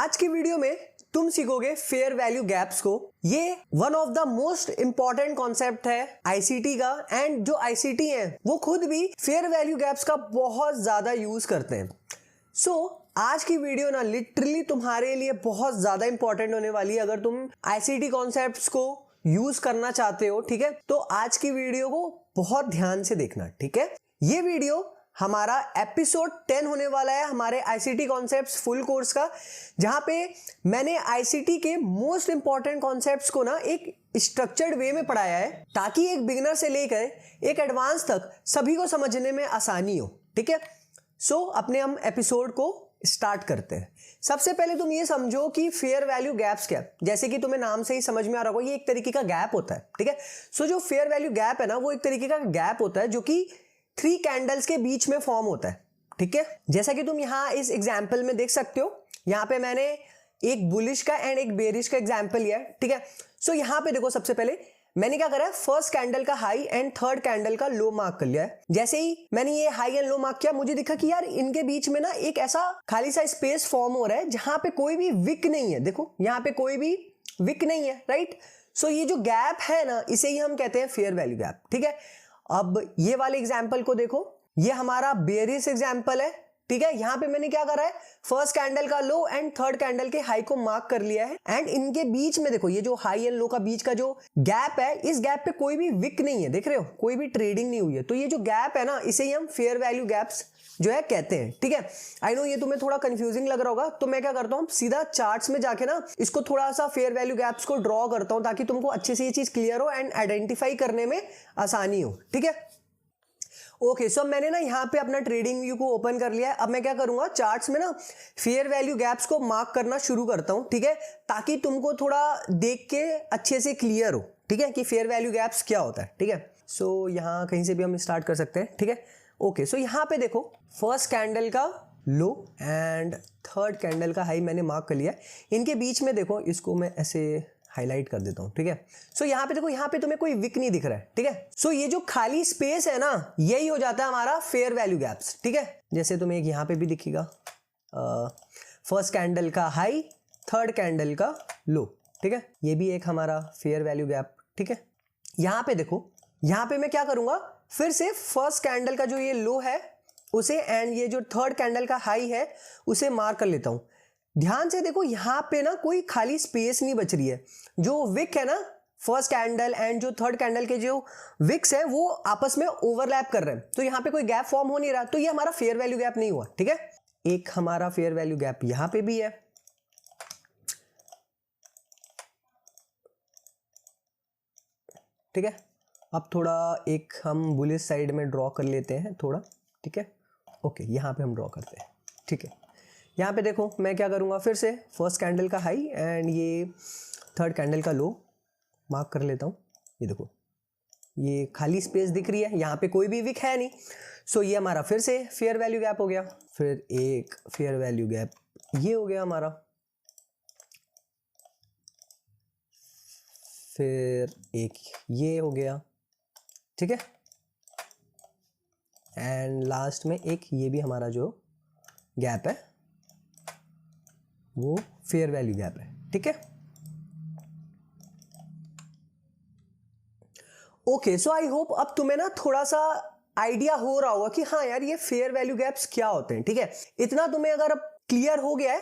आज की वीडियो में तुम सीखोगे फेयर वैल्यू गैप्स को। ये one of the most important concept है आईसीटी का, एंड जो आईसीटी है वो खुद भी फेयर वैल्यू गैप्स का बहुत ज्यादा यूज करते हैं। आज की वीडियो ना लिटरली तुम्हारे लिए बहुत ज्यादा इंपॉर्टेंट होने वाली है अगर तुम आईसीटी कॉन्सेप्ट्स को यूज करना चाहते हो। ठीक है, तो आज की वीडियो को बहुत ध्यान से देखना। ठीक है, ये वीडियो हमारा एपिसोड 10 होने वाला है हमारे आईसीटी कॉन्सेप्ट्स फुल कोर्स का, जहां पे मैंने आईसीटी के मोस्ट इंपॉर्टेंट कॉन्सेप्ट्स को ना एक स्ट्रक्चर्ड वे में पढ़ाया है ताकि एक बिगिनर से लेकर एक एडवांस तक सभी को समझने में आसानी हो। ठीक है, अपने हम एपिसोड को स्टार्ट करते हैं। सबसे पहले तुम ये समझो कि फेयर वैल्यू गैप्स क्या है। जैसे कि तुम्हें नाम से ही समझ में आ रहा होगा, ये एक तरीके का गैप होता है। ठीक है, जो फेयर वैल्यू गैप है ना, वो एक तरीके का गैप होता है जो कि 3 कैंडल्स के बीच में फॉर्म होता है। ठीक है, जैसा कि तुम यहां इस एग्जाम्पल में देख सकते हो, यहां पे मैंने एक बुलिश का एंड एक बेरिश का एग्जाम्पल लिया है। ठीक है, यहां पे देखो, सबसे पहले मैंने क्या करा है, फर्स्ट कैंडल का हाई एंड थर्ड कैंडल का लो मार्क कर लिया है। जैसे ही मैंने ये हाई एंड लो मार्क किया, मुझे दिखा कि यार इनके बीच में ना एक ऐसा खाली सा स्पेस फॉर्म हो रहा है जहां पे कोई भी विक नहीं है। देखो यहां पे कोई भी विक नहीं है, राइट। ये जो गैप है ना, इसे ही हम कहते हैं फेयर वैल्यू गैप। ठीक है, अब ये वाले एग्जाम्पल को देखो, ये हमारा बेरिश एग्जाम्पल है। ठीक है, यहां पे मैंने क्या करा है, फर्स्ट कैंडल का लो एंड थर्ड कैंडल के हाई को मार्क कर लिया है, एंड इनके बीच में देखो, ये जो हाई एंड लो का बीच का जो गैप है, इस गैप पे कोई भी विक नहीं है। देख रहे हो, कोई भी ट्रेडिंग नहीं हुई है। तो ये जो गैप है ना, इसे ही हम फेयर वैल्यू गैप्स जो है कहते हैं। ठीक है, आई नो ये तुम्हें थोड़ा कंफ्यूजिंग लग रहा होगा, तो मैं क्या करता हूं, सीधा चार्ट्स में जाके ना इसको थोड़ा सा फेयर वैल्यू गैप्स को ड्रॉ करता हूं ताकि तुमको अच्छे से ये चीज क्लियर हो एंड आइडेंटिफाई करने में आसानी हो। ठीक है, ओके, मैंने ना यहाँ पे अपना ट्रेडिंग व्यू को ओपन कर लिया है। अब मैं क्या करूंगा, चार्ट्स में ना फेयर वैल्यू गैप्स को मार्क करना शुरू करता हूं। ठीक है, ताकि तुमको थोड़ा देख के अच्छे से क्लियर हो। ठीक है, कि फेयर वैल्यू गैप्स क्या होता है। ठीक है, यहाँ कहीं से भी हम स्टार्ट कर सकते हैं। ठीक है, ओके, यहाँ पे देखो, फर्स्ट कैंडल का लो एंड थर्ड कैंडल का हाई मैंने मार्क कर लिया। इनके बीच में देखो, इसको मैं ऐसे हाईलाइट कर देता हूं। ठीक है, यहाँ पे देखो, यहाँ पे तुम्हें कोई विक नहीं दिख रहा है। ठीक है, ये जो खाली स्पेस है ना, यही हो जाता है हमारा फेयर वैल्यू गैप्स। ठीक है, जैसे तुम्हें एक यहाँ पे भी दिखेगा, फर्स्ट कैंडल का हाई, थर्ड कैंडल का लो। ठीक है, ये भी एक हमारा फेयर वैल्यू गैप। ठीक है, यहाँ पे देखो, यहाँ पे मैं क्या करूंगा, फिर से फर्स्ट कैंडल का जो ये लो है उसे एंड ये जो थर्ड कैंडल का हाई है उसे मार्क कर लेता हूं। ध्यान से देखो, यहां पे ना कोई खाली स्पेस नहीं बच रही है। जो विक है ना, फर्स्ट कैंडल एंड जो थर्ड कैंडल के जो विक्स है वो आपस में ओवरलैप कर रहे हैं, तो यहां पे कोई गैप फॉर्म हो नहीं रहा, तो ये हमारा फेयर वैल्यू गैप नहीं हुआ। ठीक है, एक हमारा फेयर वैल्यू गैप यहां पे भी है। ठीक है, अब थोड़ा एक हम बुलिश साइड में ड्रॉ कर लेते हैं थोड़ा। ठीक है, ओके, यहां पे हम ड्रॉ करते हैं। ठीक है, यहाँ पे देखो, मैं क्या करूँगा, फिर से फर्स्ट कैंडल का हाई एंड ये थर्ड कैंडल का लो मार्क कर लेता हूँ। ये देखो, ये खाली स्पेस दिख रही है, यहाँ पे कोई भी विक है नहीं। ये हमारा फिर से फेयर वैल्यू गैप हो गया। फिर एक फेयर वैल्यू गैप ये हो गया हमारा, फिर एक ये हो गया। ठीक है, एंड लास्ट में एक ये भी हमारा जो गैप है वो फेयर वैल्यू गैप है। ठीक है, ओके, आई होप अब तुम्हें ना थोड़ा सा आइडिया हो रहा होगा कि हाँ यार, ये फेयर वैल्यू गैप्स क्या होते हैं। ठीक है, इतना तुम्हें अगर अब क्लियर हो गया है,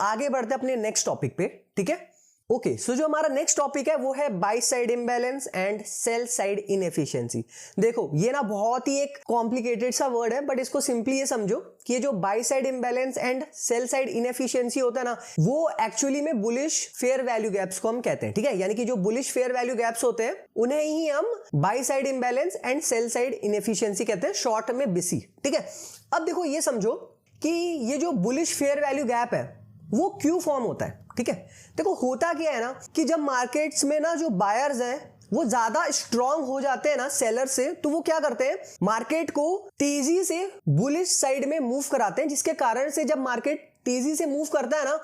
आगे बढ़ते अपने नेक्स्ट टॉपिक पे। ठीक है, ओके, जो हमारा नेक्स्ट टॉपिक है वो है by side imbalance and sell side inefficiency. देखो, ये ना बहुत ही एक कॉम्प्लिकेटेड सा वर्ड है, बट इसको सिंपली ये समझो कि ये जो by side imbalance and sell side inefficiency होता है ना, वो एक्चुअली में बुलिश फेयर वैल्यू गैप्स को हम कहते हैं। ठीक है, यानी कि जो बुलिश फेयर वैल्यू गैप्स होते हैं उन्हें ही हम by side imbalance and sell side inefficiency कहते हैं, शॉर्ट में BISI। ठीक है, अब देखो, ये समझो कि ये जो बुलिश फेयर वैल्यू गैप है वो क्यों फॉर्म होता है। ठीक है, देखो, होता क्या है ना कि जब मार्केट्स में ना जो बायर्स हैं वो ज्यादा स्ट्रांग हो जाते हैं ना सेलर से, तो वो क्या करते हैं, मार्केट को तेजी से बुलिश साइड में मूव कराते हैं, जिसके कारण से जब मार्केट तेजी से मूव करता है ना,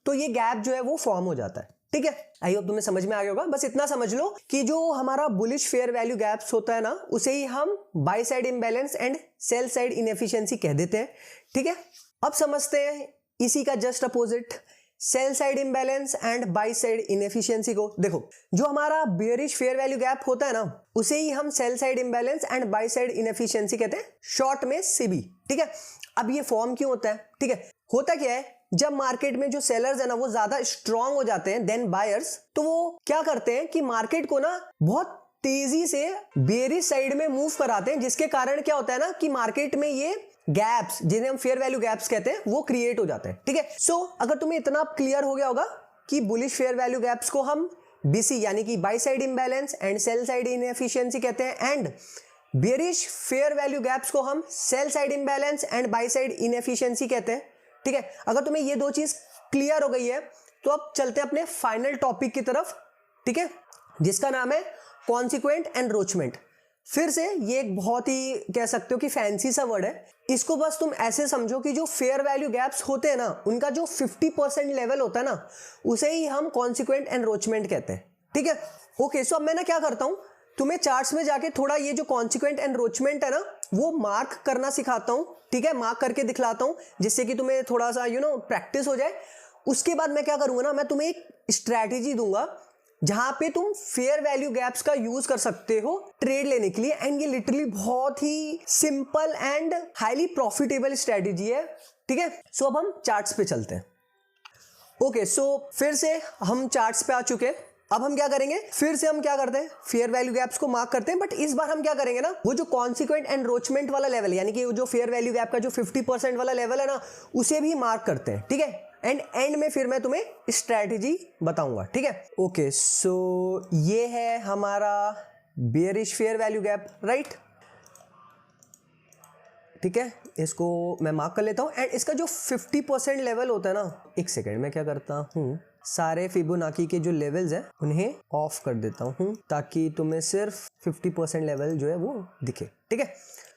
तो ये गैप जो है वो फॉर्म हो जाता है। ठीक है, आई होप तुम्हें समझ में आ गया होगा। बस इतना समझ लो कि जो हमारा बुलिश फेयर वैल्यू गैप्स होता है ना, उसे ही हम by side imbalance and sell side inefficiency कह देते हैं। ठीक है, अब समझते हैं इसी का just opposite sell side imbalance and by side inefficiency को। देखो जो हमारा बेयरिश फेयर वैल्यू गैप होता है ना, उसे ही हम sell side imbalance and by side inefficiency कहते हैं, शॉर्ट में सीबी। ठीक है, अब ये फॉर्म क्यों होता है? ठीक है, होता क्या है, जब मार्केट में जो सेलर्स है ना वो ज्यादा स्ट्रांग हो जाते हैं देन बायर्स, तो वो क्या करते हैं कि मार्केट को ना बहुत तेजी से बेयरिश साइड में मूव कराते हैं, जिसके कारण क्या होता है ना कि मार्केट में ये गैप्स, जिन्हें हम फेयर वैल्यू गैप्स कहते हैं, वो क्रिएट हो जाते हैं। ठीक है, सो अगर तुम्हें इतना क्लियर हो गया होगा कि बुलिश फेयर वैल्यू गैप्स को हम बीसी यानी कि by side imbalance and sell side inefficiency कहते हैं, and bearish fair value gaps को हम sell side imbalance and by side inefficiency कहते हैं। ठीक है, अगर तुम्हें ये दो चीज क्लियर हो गई है तो अब चलते हैं अपने फाइनल टॉपिक की तरफ। ठीक है, जिसका नाम है कॉन्सिक्वेंट एनरोचमेंट। फिर से ये एक बहुत ही कह सकते हो कि फैंसी सा वर्ड है। इसको बस तुम ऐसे समझो कि जो फेयर वैल्यू गैप्स होते हैं ना, उनका जो 50% लेवल होता है ना, उसे ही हम कॉन्सिक्वेंट एनरोचमेंट कहते हैं। ठीक है, ओके, सो अब मैं ना क्या करता हूं, तुम्हें चार्ट्स में जाके थोड़ा ये जो कॉन्सिक्वेंट एनरोचमेंट है ना वो मार्क करना सिखाता हूं। ठीक है, मार्क करके दिखलाता हूं, जिससे कि तुम्हें थोड़ा सा प्रैक्टिस हो जाए। उसके बाद मैं क्या करूंगा ना, मैं तुम्हें एक स्ट्रैटेजी दूंगा जहां पे तुम फेयर वैल्यू गैप्स का यूज कर सकते हो ट्रेड लेने के लिए, एंड ये लिटरली बहुत ही simple and highly profitable strategy है। ठीक है, सो अब हम चार्ट्स पे चलते हैं। ओके, सो फिर से हम चार्ट्स पे आ चुके हैं। अब हम क्या करेंगे, फिर से हम क्या करते हैं, फेयर वैल्यू गैप्स को मार्क करते हैं, बट इस बार हम क्या करेंगे ना, वो जो कॉन्सिक्वेंट एनरोचमेंट वाला लेवल यानी कि जो फेयर वैल्यू गैप का जो 50% वाला लेवल है ना, उसे भी मार्क करते हैं। ठीक है, एंड में फिर मैं तुम्हें स्ट्रैटेजी बताऊंगा। ठीक है, ओके, सो ये है हमारा bearish fair value gap, right. ठीक है, इसको मैं मार्क कर लेता हूं, एंड इसका जो 50% लेवल होता है ना, एक सेकेंड मैं क्या करता हूं, सारे फिबोनाची के जो लेवल्स हैं उन्हें ऑफ कर देता हूं ताकि तुम्हें सिर्फ 50% लेवल जो है वो दिखे। ठीक है,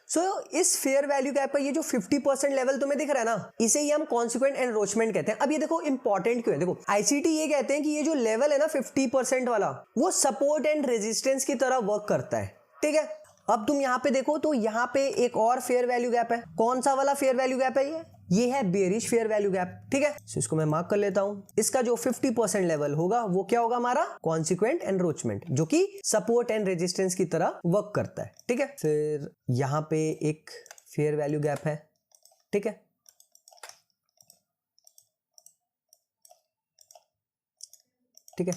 सो इस फेयर वैल्यू गैप का ये जो 50% लेवल तुम्हें दिख रहा है ना, इसे ही हम कॉन्सिक्वेंट एनरोचमेंट कहते हैं। अब ये देखो इंपॉर्टेंट क्यों है, देखो आईसीटी ये कहते हैं कि ये जो लेवल है ना 50% वाला, वो सपोर्ट एंड रेजिस्टेंस की तरह वर्क करता है। ठीक है, अब तुम यहाँ पे देखो तो यहाँ पे एक और फेयर वैल्यू गैप है। कौन सा वाला फेयर वैल्यू गैप है ये है बेयरिश फेयर वैल्यू गैप। ठीक है, so इसको मैं मार्क कर लेता हूं। इसका जो 50% लेवल होगा वो क्या होगा, हमारा कॉन्सिक्वेंट एनरोचमेंट, जो कि सपोर्ट एंड रेजिस्टेंस की तरह वर्क करता है। ठीक है, फिर यहां पे एक फेयर वैल्यू गैप है। ठीक है, ठीक है,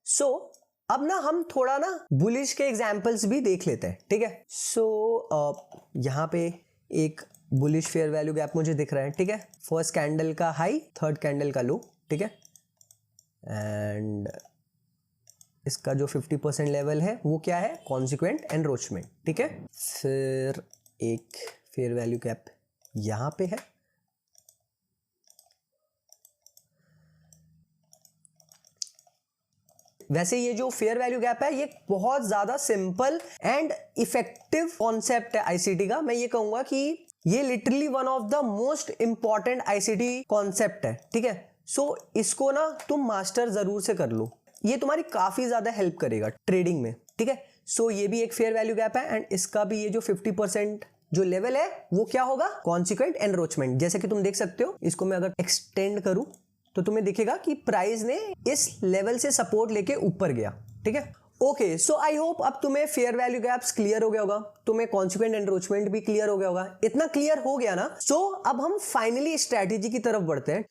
सो अब ना हम थोड़ा ना बुलिश के एग्जांपल्स भी देख लेते हैं। ठीक है, सो यहां पे एक बुलिश फेयर वैल्यू गैप मुझे दिख रहा है। ठीक है, फर्स्ट कैंडल का हाई, थर्ड कैंडल का लो। ठीक है, एंड इसका जो 50% लेवल है वो क्या है, कॉन्सिक्वेंट एनरोचमेंट। ठीक है, फिर एक फेयर वैल्यू गैप यहां पे है। वैसे ये जो फेयर वैल्यू गैप है ये बहुत ज्यादा सिंपल एंड इफेक्टिव कॉन्सेप्ट है आईसीटी का। मैं ये कहूंगा कि ये literally one of the most important ICT concept है। ठीक है, सो इसको ना तुम मास्टर जरूर से कर लो, ये तुम्हारी काफी ज्यादा हेल्प करेगा ट्रेडिंग में। ठीक है, सो ये भी एक फेयर वैल्यू गैप है, एंड इसका भी ये जो 50% जो लेवल है वो क्या होगा, कॉन्सिक्वेंट एनरोचमेंट। जैसे कि तुम देख सकते हो, इसको मैं अगर एक्सटेंड करूं तो तुम्हें दिखेगा कि प्राइस ने इस लेवल से सपोर्ट लेके ऊपर गया। ठीक है, ओके, सो आई होप अब तुम्हें फेयर वैल्यू गैप्स क्लियर हो गया होगा, तुम्हें कॉन्सिक्वेंट एनरोचमेंट भी क्लियर हो गया होगा। इतना क्लियर हो गया ना, सो अब हम फाइनली स्ट्रैटेजी की तरफ बढ़ते हैं।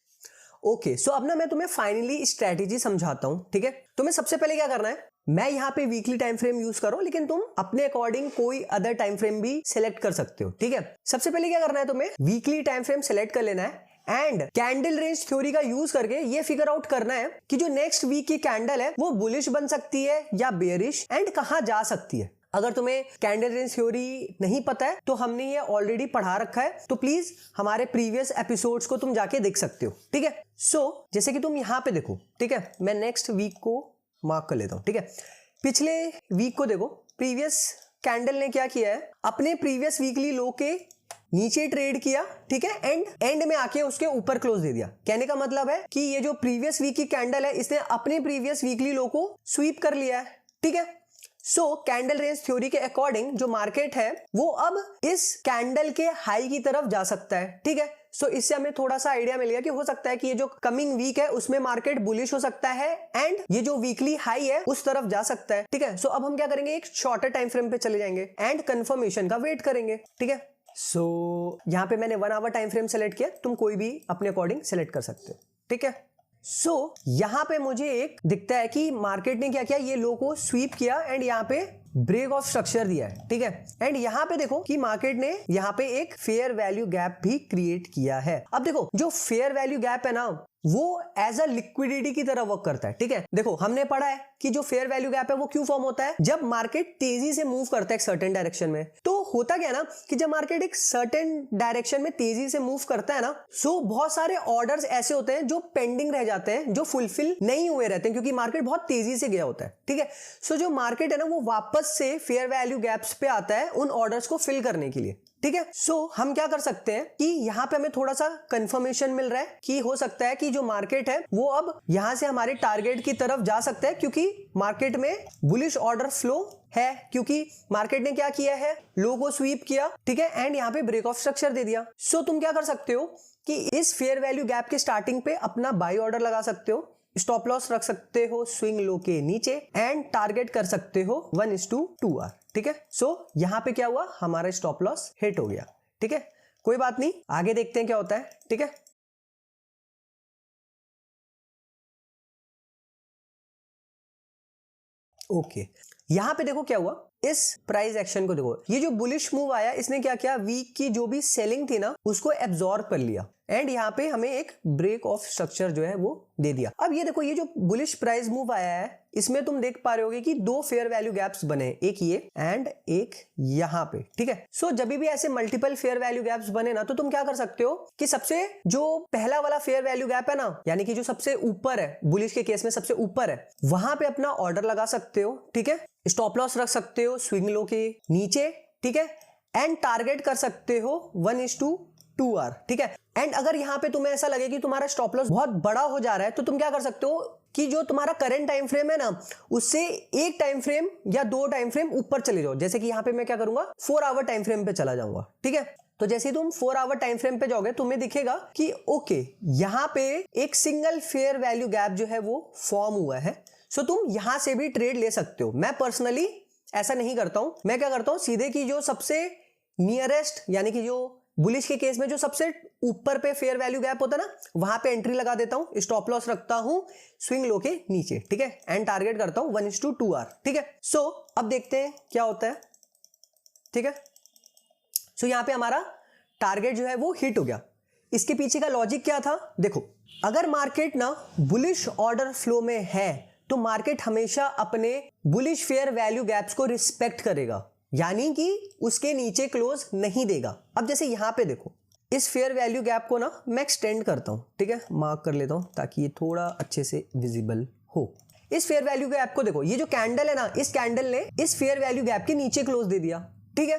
ओके, सो अब ना मैं तुम्हें फाइनली स्ट्रैटेजी समझाता हूं। ठीक है, तुम्हें सबसे पहले क्या करना है, मैं यहाँ पे वीकली टाइम फ्रेम यूज कर रहा हूं, लेकिन तुम अपने अकॉर्डिंग कोई अदर टाइम फ्रेम भी सिलेक्ट कर सकते हो। ठीक है, सबसे पहले क्या करना है, तुम्हें वीकली टाइम फ्रेम सिलेक्ट कर लेना है, एंड कैंडल रेंज थ्योरी का यूज करके ये फिगर आउट करना है कि जो नेक्स्ट वीक की कैंडल है वो बुलिश बन सकती है या बेयरिश, एंड कहां जा सकती है। अगर तुम्हें कैंडल रेंज थ्योरी नहीं पता है तो हमने ये ऑलरेडी पढ़ा रखा है, तो प्लीज हमारे प्रीवियस एपिसोड्स को तुम जाके देख सकते हो। ठीक है, सो जैसे कि तुम यहां पे देखो। ठीक है, मैं नेक्स्ट वीक को मार्क कर लेता हूं। ठीक है, पिछले वीक को देखो, प्रीवियस कैंडल ने क्या किया है, अपने प्रीवियस वीकली लो के नीचे ट्रेड किया। ठीक है, एंड में आके उसके ऊपर क्लोज दे दिया। कहने का मतलब है कि ये जो प्रीवियस वीक की कैंडल है इसने अपने प्रीवियस वीकली लो को स्वीप कर लिया है। ठीक है, सो कैंडल रेंज थ्योरी के अकॉर्डिंग जो मार्केट है वो अब इस कैंडल के हाई की तरफ जा सकता है। ठीक है, सो इससे हमें थोड़ा सा आइडिया मिल गया कि हो सकता है कि ये जो कमिंग वीक है उसमें मार्केट बुलिश हो सकता है एंड ये जो वीकली हाई है उस तरफ जा सकता है। ठीक है, सो अब हम क्या करेंगे, एक शॉर्टर टाइम फ्रेम पे चले जाएंगे एंड कंफर्मेशन का वेट करेंगे। ठीक है, सो यहाँ पे मैंने 1 आवर टाइम फ्रेम सेलेक्ट किया, तुम कोई भी अपने अकॉर्डिंग सेलेक्ट कर सकते हो। ठीक है, सो यहाँ पे मुझे एक दिखता है कि मार्केट ने क्या किया, ये लो को स्वीप किया एंड यहाँ पे ब्रेक ऑफ स्ट्रक्चर दिया है। ठीक है, एंड यहाँ पे देखो कि मार्केट ने यहाँ पे एक फेयर वैल्यू गैप भी क्रिएट किया है। अब देखो जो फेयर वैल्यू गैप है ना वो एज अ लिक्विडिटी की तरह वर्क करता है। ठीक है, देखो हमने पढ़ा है कि जो फेयर वैल्यू गैप है वो क्यों फॉर्म होता है, जब मार्केट तेजी से मूव करता है एक सर्टेन डायरेक्शन में। तो होता क्या है ना कि जब मार्केट एक सर्टेन डायरेक्शन में तेजी से मूव करता है ना, सो बहुत सारे ऑर्डर्स ऐसे होते हैं जो पेंडिंग रह जाते हैं, जो फुलफिल नहीं हुए रहते हैं क्योंकि मार्केट बहुत तेजी से गया होता है। ठीक है, सो जो मार्केट है ना वो वापस से फेयर वैल्यू गैप्स पे आता है उन ऑर्डर्स को फिल करने के लिए। ठीक है, सो हम क्या कर सकते हैं कि यहाँ पे हमें थोड़ा सा कंफर्मेशन मिल रहा है कि हो सकता है कि जो मार्केट है वो अब यहाँ से हमारे टारगेट की तरफ जा सकता है क्योंकि मार्केट में बुलिश ऑर्डर फ्लो है, क्योंकि मार्केट ने क्या किया है, लो को स्वीप किया। ठीक है, एंड यहाँ पे ब्रेक ऑफ स्ट्रक्चर दे दिया। सो तुम क्या कर सकते हो कि इस फेयर वैल्यू गैप के स्टार्टिंग पे अपना बाई ऑर्डर लगा सकते हो, स्टॉप लॉस रख सकते हो स्विंग लो के नीचे एंड टारगेट कर सकते हो 1:2R। ठीक है, सो यहां पे क्या हुआ, हमारा स्टॉप लॉस हिट हो गया। ठीक है, कोई बात नहीं, आगे देखते हैं क्या होता है। ठीक है, ओके यहां पे देखो क्या हुआ, इस प्राइस एक्शन को देखो, ये जो बुलिश मूव आया इसने क्या किया, वीक की जो भी सेलिंग थी ना उसको एब्जॉर्ब कर लिया एंड यहाँ पे हमें एक ब्रेक ऑफ स्ट्रक्चर जो है वो दे दिया। अब ये देखो ये जो बुलिश प्राइस मूव आया है इसमें तुम देख पा रहे होगे कि 2 फेयर वैल्यू गैप्स बने, एक ये एंड एक यहाँ पे। ठीक है, सो जब भी ऐसे मल्टीपल फेयर वैल्यू गैप्स बने ना तो तुम क्या कर सकते हो कि सबसे जो पहला वाला फेयर वैल्यू गैप है ना, यानी कि जो सबसे ऊपर है, बुलिश के केस में सबसे ऊपर है, वहां पे अपना ऑर्डर लगा सकते हो। ठीक है, स्टॉप लॉस रख सकते हो स्विंग लो के नीचे। ठीक है, एंड टारगेट कर सकते हो 1:2R। ठीक है, एंड अगर यहां पे तुम्हें ऐसा लगे कि तुम्हारा स्टॉप लॉस बहुत बड़ा हो जा रहा है तो तुम क्या कर सकते हो कि जो तुम्हारा करंट टाइम फ्रेम है ना उससे एक टाइम फ्रेम या 2 टाइम फ्रेम ऊपर चले जाओ। जैसे कि यहां पे मैं क्या करूंगा, 4 आवर टाइम फ्रेम पे चला जाऊंगा। ठीक है, तो जैसे ही तुम 4 आवर टाइम फ्रेम पे जाओगे तुम्हें दिखेगा कि ओके यहां पे एक सिंगल फेयर वैल्यू गैप जो है वो फॉर्म हुआ है। सो तुम यहां से भी ट्रेड ले सकते हो। मैं पर्सनली ऐसा नहीं करता हूं, मैं क्या करता हूं सीधे की जो सबसे नियरेस्ट, यानी कि जो बुलिश के केस में जो सबसे ऊपर पे फेयर वैल्यू गैप होता है ना वहां पे एंट्री लगा देता हूं, स्टॉप लॉस रखता हूं स्विंग लो के नीचे। ठीक है, एंड टारगेट करता हूं 1:2R। ठीक है, सो अब देखते हैं क्या होता है। ठीक है, सो यहां पे हमारा टारगेट जो है वो हिट हो गया। इसके पीछे का लॉजिक क्या था, देखो अगर मार्केट ना बुलिश ऑर्डर फ्लो में है तो मार्केट हमेशा अपने बुलिश फेयर वैल्यू गैप्स को रिस्पेक्ट करेगा, यानी कि उसके नीचे क्लोज नहीं देगा। अब जैसे यहां पे देखो इस फेयर वैल्यू गैप को ना मैं एक्सटेंड करता हूं। ठीक है, मार्क कर लेता हूं ताकि ये थोड़ा अच्छे से विजिबल हो। इस फेयर वैल्यू गैप को देखो, ये जो कैंडल है ना इस कैंडल ने इस फेयर वैल्यू गैप के नीचे क्लोज दे दिया। ठीक है,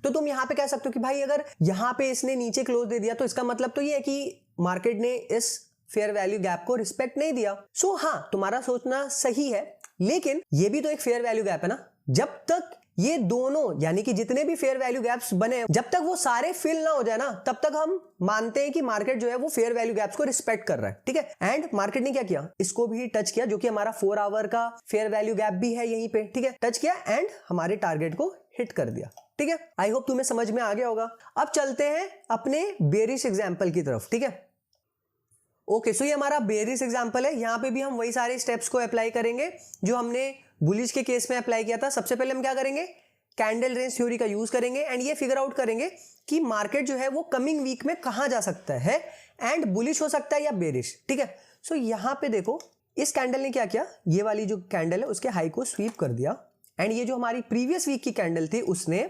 तो तुम यहां पे कह सकते हो कि भाई अगर यहां पे इसने नीचे क्लोज दे दिया तो इसका मतलब तो ये है कि मार्केट ने इस फेयर वैल्यू गैप को रिस्पेक्ट नहीं दिया। सो हाँ, तुम्हारा सोचना सही है, लेकिन ये भी तो एक फेयर वैल्यू गैप है ना। जब तक ये दोनों यानी कि जितने भी फेयर वैल्यू गैप्स बने जब तक वो सारे फिल ना हो जाए ना तब तक हम मानते हैं कि मार्केट जो है वो फेयर वैल्यू गैप्स को रिस्पेक्ट कर रहा है। ठीक है, एंड मार्केट ने क्या किया, इसको भी टच किया जो कि हमारा 4 आवर का फेयर वैल्यू गैप भी है यहीं पे। ठीक है, टच किया एंड हमारे टारगेट को हिट कर दिया। ठीक है, आई होप तुम्हें समझ में आ गया होगा। अब चलते हैं अपने बेरिश एग्जाम्पल की तरफ। ठीक है, ओके सो ये हमारा बेरिश एग्जाम्पल है। यहां पे भी हम वही सारे स्टेप्स को अप्लाई करेंगे जो हमने बुलिश के केस में अप्लाई किया था। सबसे पहले हम क्या करेंगे, कैंडल रेंज थ्योरी का यूज करेंगे एंड ये फिगर आउट करेंगे कि मार्केट जो है वो कमिंग वीक में कहां जा सकता है एंड बुलिश हो सकता है या बेरिश। ठीक है, सो यहां पे देखो इस कैंडल ने क्या किया, ये वाली जो कैंडल है उसके हाई को स्वीप कर दिया एंड ये जो हमारी प्रीवियस वीक की कैंडल थी उसने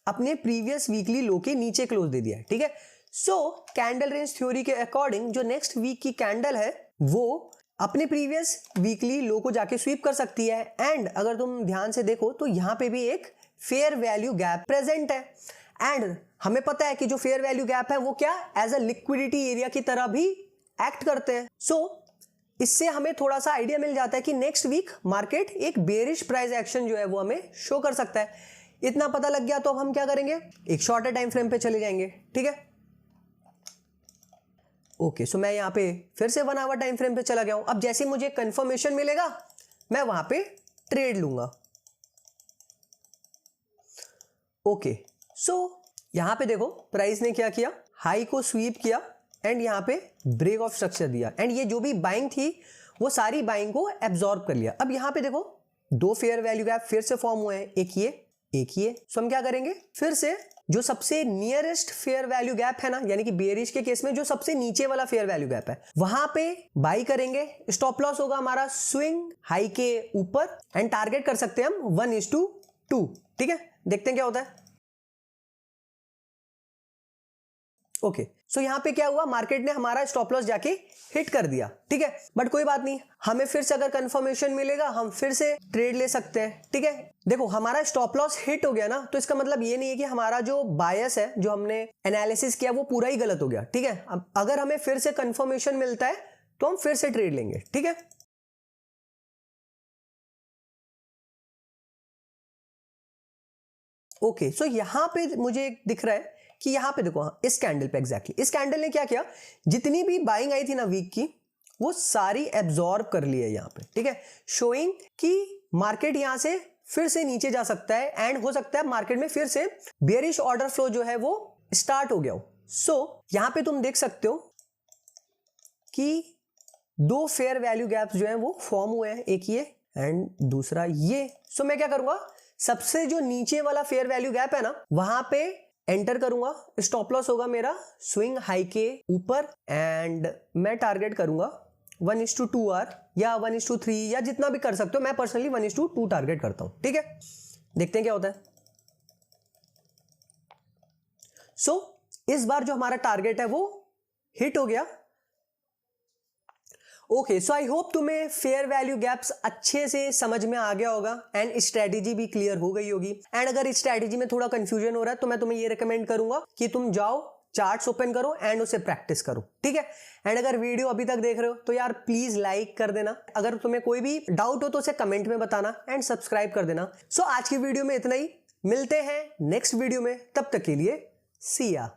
अपने प्रीवियस वीकली लो के नीचे क्लोज दे दिया। ठीक है, सो कैंडल रेंज थ्योरी के अकॉर्डिंग जो नेक्स्ट वीक की कैंडल है वो अपने प्रीवियस वीकली लो को जाके स्वीप कर सकती है एंड अगर तुम ध्यान से देखो तो यहां पे भी एक फेयर वैल्यू गैप प्रेजेंट है एंड हमें पता है कि जो फेयर वैल्यू गैप है वो क्या एज अ लिक्विडिटी एरिया की तरह भी एक्ट करते हैं। सो इससे हमें थोड़ा सा आइडिया मिल जाता है कि नेक्स्ट वीक मार्केट एक बेरिश प्राइस एक्शन जो है वो हमें शो कर सकता है। इतना पता लग गया तो अब हम क्या करेंगे, एक शॉर्टर टाइम फ्रेम पे चले जाएंगे। ठीक है, ओके, सो मैं यहाँ पे फिर से 1 आवर टाइम फ्रेम पे चला गया हूं। अब जैसे मुझे कंफर्मेशन मिलेगा मैं वहां पे ट्रेड लूंगा। ओके, सो यहां पे देखो प्राइस ने क्या किया, हाई को स्वीप किया एंड यहाँ पे ब्रेक ऑफ स्ट्रक्चर दिया एंड ये जो भी बाइंग थी वो सारी बाइंग को एब्जॉर्ब कर लिया। अब यहाँ पे देखो दो फेयर वैल्यू गैप फिर से फॉर्म हुए हैं, एक ये। सो हम क्या करेंगे, फिर से जो सबसे नियरेस्ट फेयर वैल्यू गैप है ना, यानी कि बेयरिश के केस में जो सबसे नीचे वाला फेयर वैल्यू गैप है वहां पे बाई करेंगे। स्टॉप लॉस होगा हमारा स्विंग हाई के ऊपर एंड टारगेट कर सकते हैं हम 1:2। ठीक है, देखते हैं क्या होता है। ओके, सो यहां पे क्या हुआ, मार्केट ने हमारा स्टॉप लॉस जाके हिट कर दिया। ठीक है, बट कोई बात नहीं, हमें फिर से अगर कंफर्मेशन मिलेगा हम फिर से ट्रेड ले सकते हैं। ठीक है, देखो हमारा स्टॉप लॉस हिट हो गया ना, तो इसका मतलब ये नहीं है कि हमारा जो बायस है, जो हमने एनालिसिस किया वो पूरा ही गलत हो गया। ठीक है, अब अगर हमें फिर से कंफर्मेशन मिलता है तो हम फिर से ट्रेड लेंगे। ठीक है, ओके, सो यहां पे मुझे दिख रहा है कि यहां पे देखो इस कैंडल पे एग्जैक्टली इस कैंडल ने क्या किया, जितनी भी बाइंग आई थी ना वीक की वो सारी एब्जॉर्ब कर ली है यहाँ पे। ठीक है, शोइंग कि मार्केट यहां से फिर से नीचे जा सकता है एंड हो सकता है मार्केट में फिर से बेयरिश ऑर्डर फ्लो जो है वो स्टार्ट हो गया हो। सो यहां पे तुम देख सकते हो कि दो फेयर वैल्यू गैप्स जो है वो फॉर्म हुए हैं, एक ये एंड दूसरा ये। सो मैं क्या करूंगा, सबसे जो नीचे वाला फेयर वैल्यू गैप है ना वहां पे एंटर करूंगा। स्टॉप लॉस होगा मेरा स्विंग हाई के ऊपर एंड मैं टारगेट करूंगा 1:2 आर या 1:3 या जितना भी कर सकते हो। मैं पर्सनली 1:2 टारगेट करता हूं। ठीक है, देखते हैं क्या होता है। सो इस बार जो हमारा टारगेट है वो हिट हो गया। ओके, सो आई होप तुम्हें फेयर वैल्यू गैप्स अच्छे से समझ में आ गया होगा एंड स्ट्रेटेजी भी क्लियर हो गई होगी। एंड अगर स्ट्रेटेजी में थोड़ा कंफ्यूजन हो रहा है तो मैं तुम्हें ये रिकमेंड करूंगा कि तुम जाओ चार्ट्स ओपन करो एंड उसे प्रैक्टिस करो। ठीक है, एंड अगर वीडियो अभी तक देख रहे हो तो यार प्लीज लाइक कर देना। अगर तुम्हें कोई भी डाउट हो तो उसे कमेंट में बताना एंड सब्सक्राइब कर देना। सो आज की वीडियो में इतना ही, मिलते हैं नेक्स्ट वीडियो में, तब तक के लिए सी या।